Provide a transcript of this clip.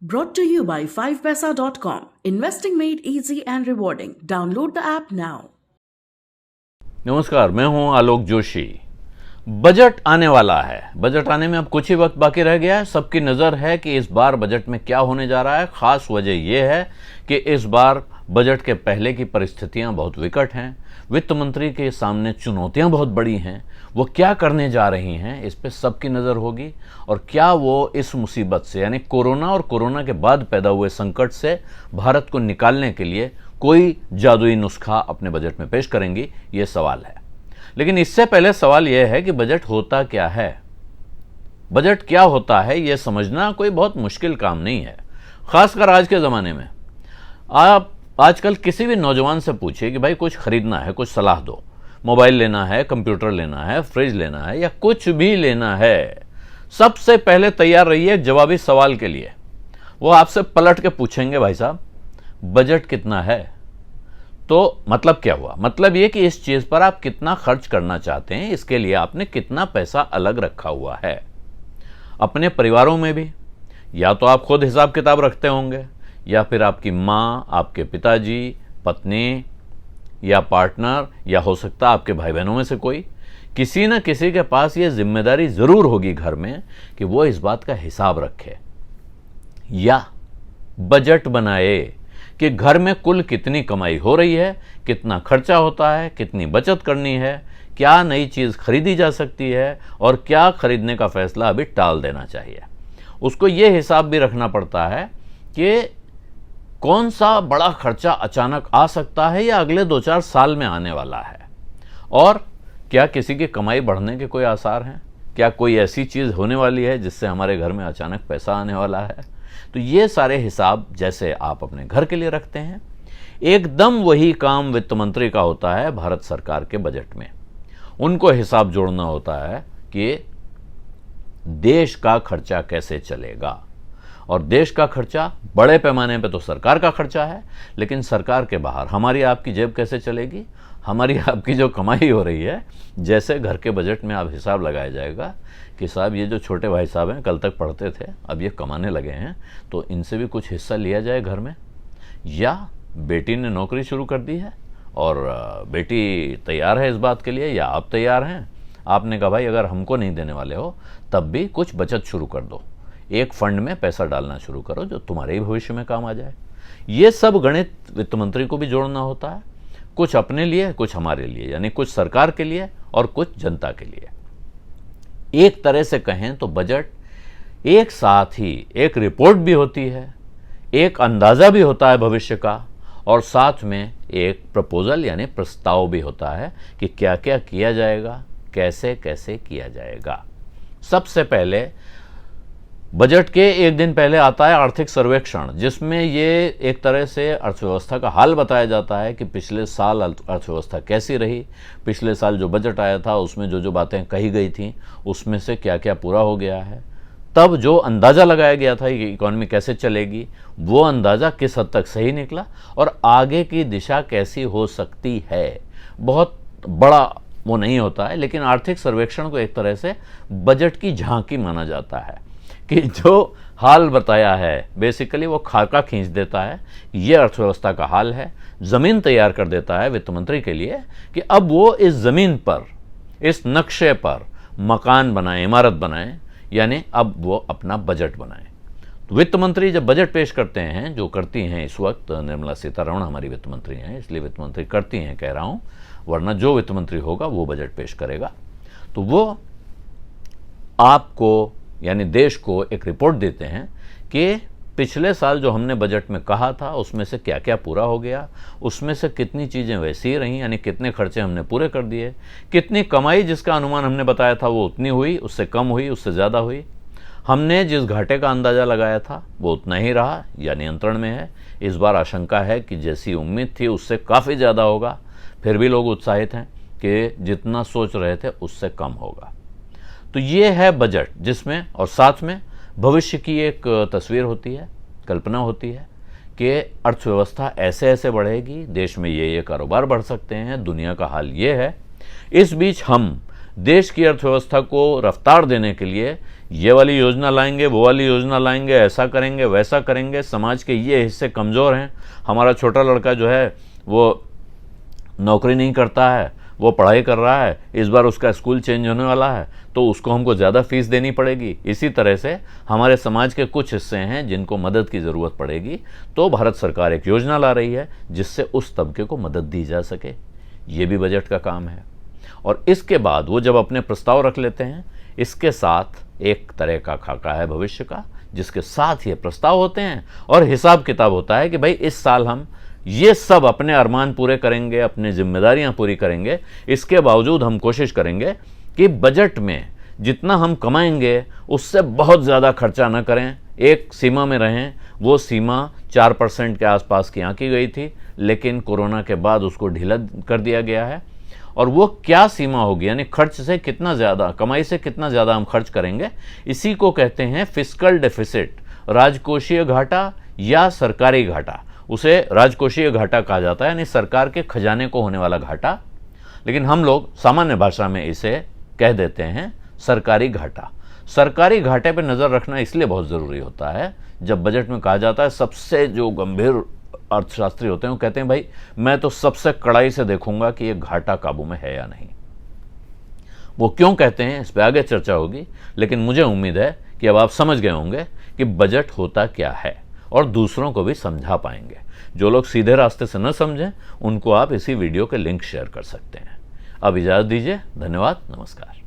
Brought to you by 5paisa.com. Investing made easy and rewarding. Download the app now. नमस्कार, मैं हूं आलोक Joshi. Budget आने वाला है। बजट आने में अब कुछ ही वक्त बाकी रह गया है। सबकी नज़र है कि इस बार बजट में क्या होने जा रहा है। खास वजह यह है कि इस बार बजट के पहले की परिस्थितियां बहुत विकट हैं। वित्त मंत्री के सामने चुनौतियां बहुत बड़ी हैं। वो क्या करने जा रही हैं, इस पे सबकी नज़र होगी। और क्या वो इस मुसीबत से, यानी कोरोना और कोरोना के बाद पैदा हुए संकट से भारत को निकालने के लिए कोई जादुई नुस्खा अपने बजट में पेश करेंगी, ये सवाल है। लेकिन इससे पहले सवाल यह है कि बजट होता क्या है। बजट क्या होता है यह समझना कोई बहुत मुश्किल काम नहीं है, खासकर आज के ज़माने में। आप आजकल किसी भी नौजवान से पूछिए कि भाई कुछ खरीदना है, कुछ सलाह दो। मोबाइल लेना है, कंप्यूटर लेना है, फ्रिज लेना है या कुछ भी लेना है, सबसे पहले तैयार रहिए एक जवाबी सवाल के लिए। वो आपसे पलट के पूछेंगे, भाई साहब बजट कितना है? तो मतलब क्या हुआ? मतलब ये कि इस चीज पर आप कितना खर्च करना चाहते हैं, इसके लिए आपने कितना पैसा अलग रखा हुआ है। अपने परिवारों में भी या तो आप खुद हिसाब किताब रखते होंगे, या फिर आपकी माँ, आपके पिताजी, पत्नी या पार्टनर, या हो सकता है आपके भाई बहनों में से कोई, किसी न किसी के पास ये जिम्मेदारी जरूर होगी घर में कि वो इस बात का हिसाब रखे या बजट बनाए कि घर में कुल कितनी कमाई हो रही है, कितना खर्चा होता है, कितनी बचत करनी है, क्या नई चीज़ खरीदी जा सकती है और क्या खरीदने का फैसला अभी टाल देना चाहिए। उसको ये हिसाब भी रखना पड़ता है कि कौन सा बड़ा खर्चा अचानक आ सकता है या अगले 2-4 साल में आने वाला है, और क्या किसी की कमाई बढ़ने के कोई आसार हैं, क्या कोई ऐसी चीज़ होने वाली है जिससे हमारे घर में अचानक पैसा आने वाला है। तो ये सारे हिसाब जैसे आप अपने घर के लिए रखते हैं, एकदम वही काम वित्त मंत्री का होता है भारत सरकार के बजट में। उनको हिसाब जोड़ना होता है कि देश का खर्चा कैसे चलेगा। और देश का खर्चा बड़े पैमाने पे तो सरकार का खर्चा है, लेकिन सरकार के बाहर हमारी आपकी जेब कैसे चलेगी, हमारी आपकी जो कमाई हो रही है। जैसे घर के बजट में आप हिसाब लगाया जाएगा कि साहब ये जो छोटे भाई साहब हैं, कल तक पढ़ते थे, अब ये कमाने लगे हैं, तो इनसे भी कुछ हिस्सा लिया जाए घर में। या बेटी ने नौकरी शुरू कर दी है और बेटी तैयार है इस बात के लिए, या आप तैयार हैं, आपने कहा भाई अगर हमको नहीं देने वाले हो तब भी कुछ बचत शुरू कर दो, एक फंड में पैसा डालना शुरू करो जो तुम्हारे ही भविष्य में काम आ जाए। ये सब गणित वित्त मंत्री को भी जोड़ना होता है, कुछ अपने लिए, कुछ हमारे लिए, यानी कुछ सरकार के लिए और कुछ जनता के लिए। एक तरह से कहें तो बजट एक साथ ही एक रिपोर्ट भी होती है, एक अंदाज़ा भी होता है भविष्य का, और साथ में एक प्रपोजल यानी प्रस्ताव भी होता है कि क्या क्या किया जाएगा, कैसे कैसे किया जाएगा। सबसे पहले बजट के एक दिन पहले आता है आर्थिक सर्वेक्षण, जिसमें ये एक तरह से अर्थव्यवस्था का हाल बताया जाता है कि पिछले साल अर्थव्यवस्था कैसी रही, पिछले साल जो बजट आया था उसमें जो जो बातें कही गई थी उसमें से क्या क्या पूरा हो गया है। तब जो अंदाज़ा लगाया गया था कि इकॉनमी कैसे चलेगी, वो अंदाज़ा किस हद तक सही निकला और आगे की दिशा कैसी हो सकती है। बहुत बड़ा वो नहीं होता है, लेकिन आर्थिक सर्वेक्षण को एक तरह से बजट की झांकी माना जाता है कि जो हाल बताया है बेसिकली वो खाका खींच देता है, ये अर्थव्यवस्था का हाल है। ज़मीन तैयार कर देता है वित्त मंत्री के लिए कि अब वो इस ज़मीन पर, इस नक्शे पर मकान बनाएं, इमारत बनाएं, यानी अब वो अपना बजट बनाएं। तो वित्त मंत्री जब बजट पेश करते हैं, जो करती हैं इस वक्त निर्मला सीतारमण हमारी वित्त मंत्री हैं, इसलिए वित्त मंत्री करती हैं कह रहा हूँ, वरना जो वित्त मंत्री होगा वो बजट पेश करेगा। तो वो आपको यानी देश को एक रिपोर्ट देते हैं कि पिछले साल जो हमने बजट में कहा था उसमें से क्या क्या पूरा हो गया, उसमें से कितनी चीज़ें वैसी ही रहीं, यानी कितने खर्चे हमने पूरे कर दिए, कितनी कमाई जिसका अनुमान हमने बताया था वो उतनी हुई, उससे कम हुई, उससे ज़्यादा हुई, हमने जिस घाटे का अंदाज़ा लगाया था वो उतना ही रहा या नियंत्रण में है, इस बार आशंका है कि जैसी उम्मीद थी उससे काफ़ी ज़्यादा होगा, फिर भी लोग उत्साहित हैं कि जितना सोच रहे थे उससे कम होगा। तो ये है बजट, जिसमें और साथ में भविष्य की एक तस्वीर होती है, कल्पना होती है कि अर्थव्यवस्था ऐसे ऐसे बढ़ेगी, देश में ये कारोबार बढ़ सकते हैं, दुनिया का हाल ये है। इस बीच हम देश की अर्थव्यवस्था को रफ्तार देने के लिए ये वाली योजना लाएंगे, वो वाली योजना लाएंगे, ऐसा करेंगे, वैसा करेंगे। समाज के ये हिस्से कमज़ोर हैं, हमारा छोटा लड़का जो है वो नौकरी नहीं करता है, वो पढ़ाई कर रहा है, इस बार उसका स्कूल चेंज होने वाला है तो उसको हमको ज़्यादा फीस देनी पड़ेगी। इसी तरह से हमारे समाज के कुछ हिस्से हैं जिनको मदद की ज़रूरत पड़ेगी, तो भारत सरकार एक योजना ला रही है जिससे उस तबके को मदद दी जा सके। ये भी बजट का काम है। और इसके बाद वो जब अपने प्रस्ताव रख लेते हैं, इसके साथ एक तरह का खाका है भविष्य का, जिसके साथ ये प्रस्ताव होते हैं और हिसाब किताब होता है कि भाई इस साल हम ये सब अपने अरमान पूरे करेंगे, अपनी जिम्मेदारियां पूरी करेंगे। इसके बावजूद हम कोशिश करेंगे कि बजट में जितना हम कमाएंगे उससे बहुत ज़्यादा खर्चा न करें, एक सीमा में रहें। वो सीमा 4% के आसपास की आंकी गई थी, लेकिन कोरोना के बाद उसको ढीला कर दिया गया है। और वो क्या सीमा होगी, यानी खर्च से कितना ज़्यादा, कमाई से कितना ज़्यादा हम खर्च करेंगे, इसी को कहते हैं फिस्कल डेफिसिट, राजकोषीय घाटा या सरकारी घाटा। उसे राजकोषीय घाटा कहा जाता है, यानी सरकार के खजाने को होने वाला घाटा, लेकिन हम लोग सामान्य भाषा में इसे कह देते हैं सरकारी घाटा। सरकारी घाटे पर नज़र रखना इसलिए बहुत ज़रूरी होता है, जब बजट में कहा जाता है, सबसे जो गंभीर अर्थशास्त्री होते हैं वो कहते हैं भाई मैं तो सबसे कड़ाई से देखूंगा कि ये घाटा काबू में है या नहीं। वो क्यों कहते हैं इस पे आगे चर्चा होगी, लेकिन मुझे उम्मीद है कि अब आप समझ गए होंगे कि बजट होता क्या है और दूसरों को भी समझा पाएंगे। जो लोग सीधे रास्ते से न समझें उनको आप इसी वीडियो के लिंक शेयर कर सकते हैं। अब इजाज़त दीजिए, धन्यवाद, नमस्कार।